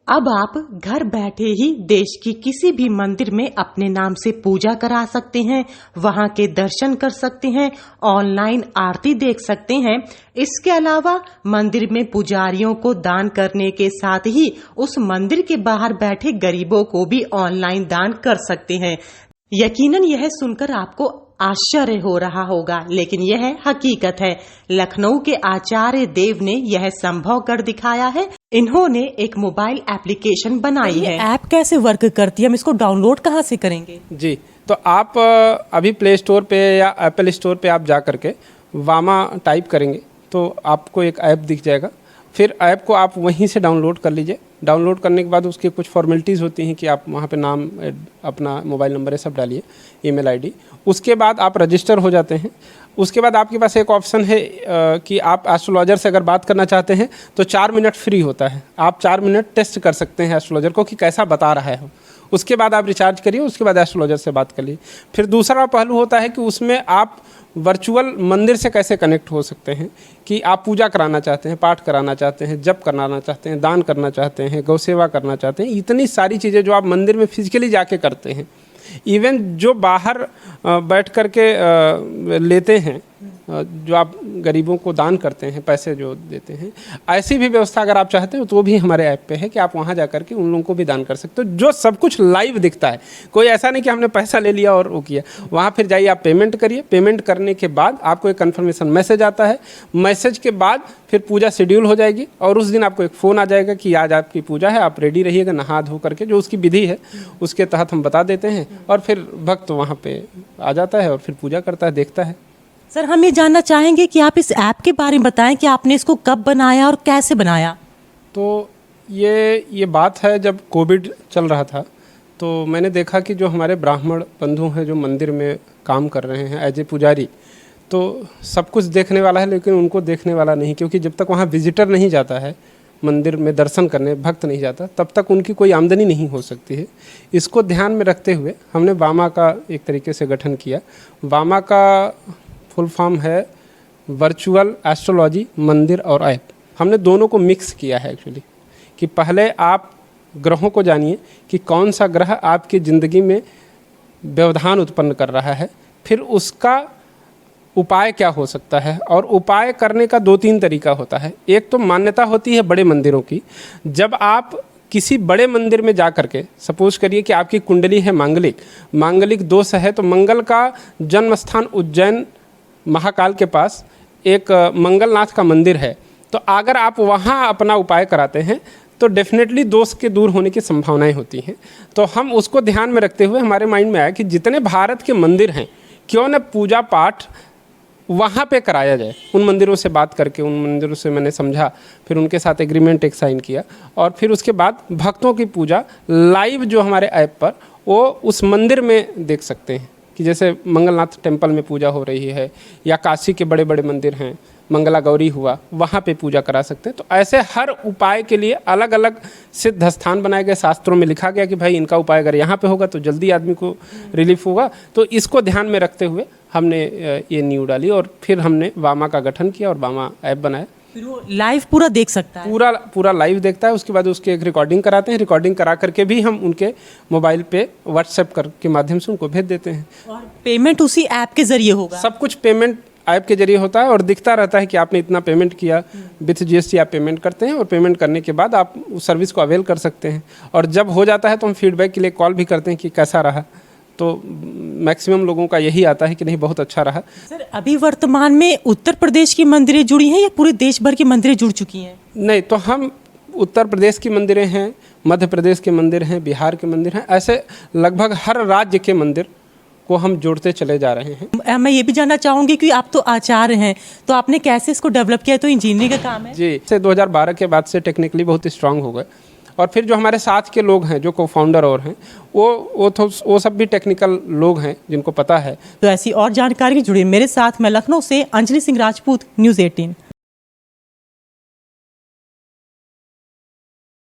अब आप घर बैठे ही देश की किसी भी मंदिर में अपने नाम से पूजा करा सकते हैं, वहां के दर्शन कर सकते हैं, ऑनलाइन आरती देख सकते हैं। इसके अलावा मंदिर में पुजारियों को दान करने के साथ ही उस मंदिर के बाहर बैठे गरीबों को भी ऑनलाइन दान कर सकते हैं। यकीनन यह सुनकर आपको आश्चर्य हो रहा होगा, लेकिन यह हकीकत है। लखनऊ के आचार्य देव ने यह संभव कर दिखाया है। इन्होंने एक मोबाइल एप्लीकेशन बनाई है। ऐप कैसे वर्क करती है, हम इसको डाउनलोड कहाँ से करेंगे? जी, तो आप अभी प्ले स्टोर पे या एप्पल स्टोर पे आप जा करके वामा टाइप करेंगे तो आपको एक ऐप दिख जाएगा। फिर ऐप को आप वहीं से डाउनलोड कर लीजिए। डाउनलोड करने के बाद उसकी कुछ फॉर्मेलिटीज़ होती हैं कि आप वहाँ पे नाम, अपना मोबाइल नंबर, ये सब डालिए, ईमेल आईडी। उसके बाद आप रजिस्टर हो जाते हैं। उसके बाद आपके पास एक ऑप्शन है कि आप एस्ट्रोलॉजर से अगर बात करना चाहते हैं तो 4 मिनट फ्री होता है। आप 4 मिनट टेस्ट कर सकते हैं एस्ट्रोलॉजर को कि कैसा बता रहा है। उसके बाद आप रिचार्ज करिए, उसके बाद एस्ट्रोलॉजर से बात करिए। फिर दूसरा पहलू होता है कि उसमें आप वर्चुअल मंदिर से कैसे कनेक्ट हो सकते हैं कि आप पूजा कराना चाहते हैं, पाठ कराना चाहते हैं, जप कराना चाहते हैं, दान करना चाहते हैं, गौ सेवा करना चाहते हैं। इतनी सारी चीज़ें जो आप मंदिर में फिजिकली जाके करते हैं, इवन जो बाहर बैठ कर के लेते हैं, जो आप गरीबों को दान करते हैं, पैसे जो देते हैं, ऐसी भी व्यवस्था अगर आप चाहते हो तो वो भी हमारे ऐप पे है कि आप वहाँ जा कर के उन लोगों को भी दान कर सकते हो। जो सब कुछ लाइव दिखता है, कोई ऐसा नहीं कि हमने पैसा ले लिया और वो किया। वहाँ फिर जाइए, आप पेमेंट करिए। पेमेंट करने के बाद आपको एक कन्फर्मेशन मैसेज आता है। मैसेज के बाद फिर पूजा शेड्यूल हो जाएगी और उस दिन आपको एक फ़ोन आ जाएगा कि आज आपकी पूजा है, आप रेडी रहिएगा, नहा धो करके। जो उसकी विधि है उसके तहत हम बता देते हैं और फिर भक्त वहाँ पे आ जाता है और फिर पूजा करता है, देखता है। सर, हम ये जानना चाहेंगे कि आप इस ऐप के बारे में बताएं कि आपने इसको कब बनाया और कैसे बनाया। तो ये बात है, जब कोविड चल रहा था तो मैंने देखा कि जो हमारे ब्राह्मण बंधु हैं जो मंदिर में काम कर रहे हैं एज ए पुजारी, तो सब कुछ देखने वाला है लेकिन उनको देखने वाला नहीं, क्योंकि जब तक वहाँ विजिटर नहीं जाता है मंदिर में दर्शन करने, भक्त नहीं जाता, तब तक उनकी कोई आमदनी नहीं हो सकती है। इसको ध्यान में रखते हुए हमने वामा का एक तरीके से गठन किया। वामा का फुल फॉर्म है वर्चुअल एस्ट्रोलॉजी मंदिर और ऐप। हमने दोनों को मिक्स किया है एक्चुअली, कि पहले आप ग्रहों को जानिए कि कौन सा ग्रह आपकी ज़िंदगी में व्यवधान उत्पन्न कर रहा है, फिर उसका उपाय क्या हो सकता है। और उपाय करने का 2-3 तरीका होता है। एक तो मान्यता होती है बड़े मंदिरों की। जब आप किसी बड़े मंदिर में जा कर के, सपोज करिए कि आपकी कुंडली है मांगलिक दोष है, तो मंगल का जन्म स्थान उज्जैन महाकाल के पास एक मंगलनाथ का मंदिर है, तो अगर आप वहाँ अपना उपाय कराते हैं तो डेफिनेटली दोष के दूर होने की संभावनाएं होती हैं। तो हम उसको ध्यान में रखते हुए हमारे माइंड में आया कि जितने भारत के मंदिर हैं, क्यों न पूजा पाठ वहाँ पे कराया जाए। उन मंदिरों से बात करके, उन मंदिरों से मैंने समझा, फिर उनके साथ एग्रीमेंट एक साइन किया और फिर उसके बाद भक्तों की पूजा लाइव जो हमारे ऐप पर वो उस मंदिर में देख सकते हैं। कि जैसे मंगलनाथ टेम्पल में पूजा हो रही है या काशी के बड़े बड़े मंदिर हैं, मंगला गौरी हुआ, वहाँ पे पूजा करा सकते हैं। तो ऐसे हर उपाय के लिए अलग अलग सिद्ध स्थान बनाए गए। शास्त्रों में लिखा गया कि भाई इनका उपाय अगर यहाँ पे होगा तो जल्दी आदमी को रिलीफ होगा। तो इसको ध्यान में रखते हुए हमने ये नींव डाली और फिर हमने वामा का गठन किया और वामा ऐप बनाया। फिर वो लाइव पूरा देख सकता है, पूरा लाइव देखता है। उसके बाद उसकी एक रिकॉर्डिंग कराते हैं। रिकॉर्डिंग करा करके भी हम उनके मोबाइल पे व्हाट्सएप के माध्यम से उनको भेज देते हैं। और पेमेंट उसी ऐप के जरिए होगा? सब कुछ पेमेंट ऐप के जरिए होता है और दिखता रहता है कि आपने इतना पेमेंट किया। विथ जीएसटी आप पेमेंट करते हैं और पेमेंट करने के बाद आप उस सर्विस को अवेल कर सकते हैं। और जब हो जाता है तो हम फीडबैक के लिए कॉल भी करते हैं कि कैसा रहा। तो मैक्सिमम लोगों का यही आता है कि नहीं, बहुत अच्छा रहा। सर, अभी वर्तमान में उत्तर प्रदेश की मंदिरें जुड़ी हैं या पूरे देश भर की मंदिरें जुड़ चुकी हैं? नहीं, तो हम उत्तर प्रदेश की मंदिरें हैं, मध्य प्रदेश के मंदिर हैं, बिहार के मंदिर हैं, ऐसे लगभग हर राज्य के मंदिर को हम जोड़ते चले जा रहे हैं। मैं ये भी जानना चाहूँगी कि आप तो आचार्य हैं, तो आपने कैसे इसको डेवलप किया? तो इंजीनियरिंग का काम है जी। से 2012 के बाद से टेक्निकली बहुत स्ट्रांग हो गए और फिर जो हमारे साथ के लोग हैं, जो को फाउंडर और हैं, वो सब भी टेक्निकल लोग हैं जिनको पता है। तो ऐसी और जानकारी जुड़ी मेरे साथ, मैं लखनऊ से अंजलि सिंह राजपूत, न्यूज़ 18।